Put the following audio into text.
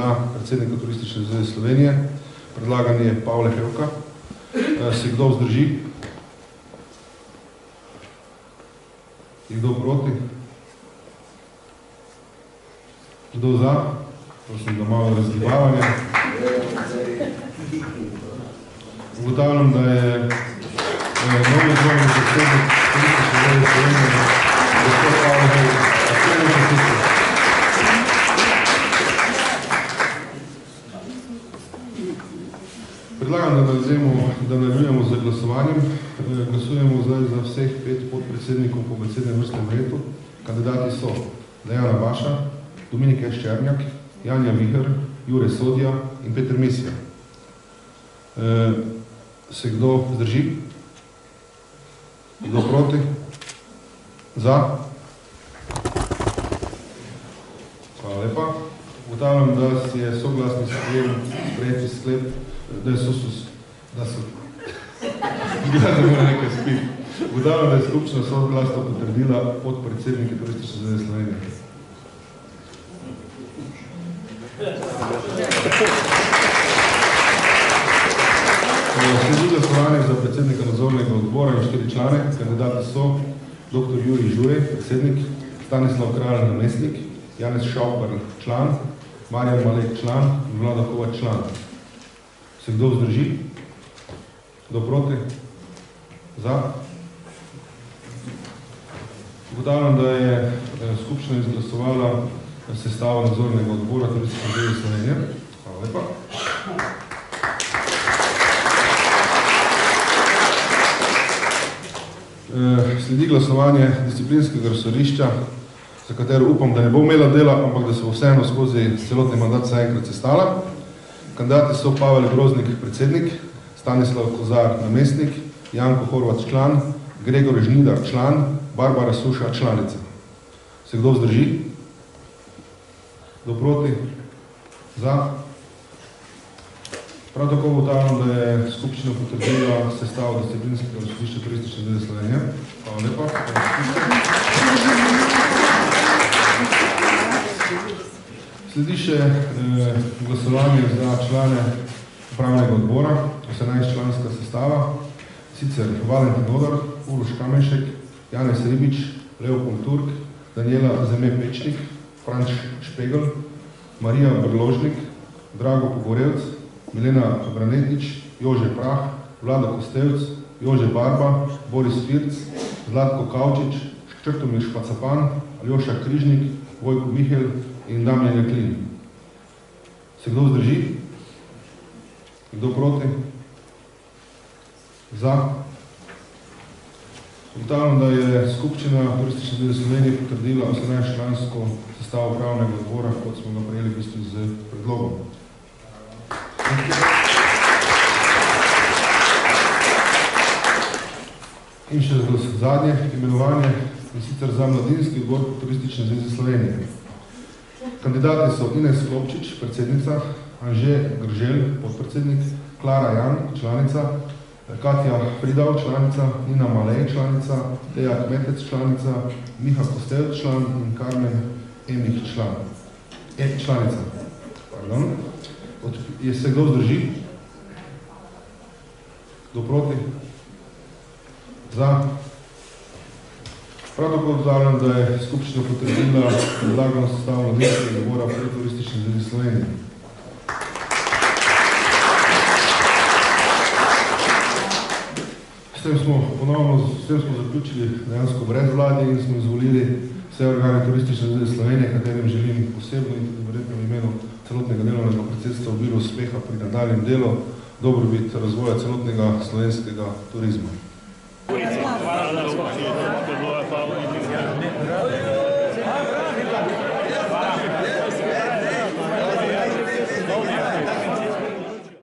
za predsednika Turistične zveze Slovenije. Predlagan je Pavle Hevka. Se kdo vzdrži? Je kdo proti? Kdo za? Prosim, da malo razgibavanje. Ugotavljam, da je novi izvoljeni predsednik Turistične zveze Slovenije, gospod Pavle Hevka. Predlagam, da nadaljujemo z glasovanjem. Glasujemo zdaj za vseh 5 podpredsednikov po abecednem vrstnem redu. Kandidati so Dejana Baša, Dominik Ščernjak, Janja Viher, Jure Sodja in Peter Mesija. Se kdo vzdrži? Kdo proti? Za? Hvala lepa. Ugotavljam, da si je soglasni sprejeti sklep, da je skupščina soglasno potrdila podpredsednike Turistične zveze Slovenije. Sledi glasovanje za predsednika nadzornega odbora in 4 člane. Kandidati so dr. Jurij Žurej, predsednik, Stanislav Kralj, namestnik, Janez Šauper, član, Marjan Malek, član in Vlada Kovač, član. Se kdo vzdrži? Kdo proti? Za? Ugotavljam, da je skupščina izglasovala sestavo nadzornega odbora Turistične zveze Slovenije. Hvala lepa. Sledi glasovanje disciplinskega sodišča, za katero upam, da ne bo imela dela, ampak da se bo vseeno skozi celotni mandat zaenkrat sestala. Kandidati so Pavel Groznik, predsednik, Stanislav Kozar, namestnik, Janko Horvat, član, Gregor Žnidar, član, Barbara Suša, članica. Se kdo vzdrži? Kdo proti? Za? Prav tako ugotavljam, da je skupščina potrdila sestavo disciplinskega sodišča Turistične zveze Slovenije. Hvala lepa. Sledi še glasovanje za člane upravnega odbora, 18-članska sestava, sicer Valentin Odar, Uroš Kamenšek, Janez Ribič, Leopold Turk, Daniela Zeme-Pečnik, Franč Špegel, Marija Brložnik, Drago Pogorevc, Milena Branetič, Jože Prah, Vlada Kostevc, Jože Barba, Boris Firc, Zlatko Kavčič, Črtomir Špacapan, Aljoša Križnik, Vojko Mihel in Damjan Jaklin. Se kdo vzdrži? Kdo proti? Za? Ugotavljam, da je skupščina Turistične zveze Slovenije potrdila 18-člansko sestavo upravnega odbora, kot smo ga prejeli v bistvu z predlogom. In še zadnje imenovanje, in sicer za mladinski odbor Turistične zveze Slovenije. Kandidati so Ines Klopčič, predsednica, Anže Gržel, podpredsednik, Klara Jan, članica, Katja Fridav, članica, Nina Malej, članica, Teja Kmetec, članica, Miha Kostel, član in Karmen Emih, članica. Pardon. Je se kdo vzdrži? Kdo proti? Za? Prav tako ugotavljam, da je skupščina potrdila predlagano sestavo mladinskega odbora Turistične zveze Slovenije. S tem smo zaključili dejansko brez vlade in smo izvolili vse organe Turistične zveze Slovenije, katerim želim posebno in tudi verjetno v imenu celotnega delovnega predsedstva obilo uspeha pri nadaljem delu, dobrobit razvoja celotnega slovenskega turizma.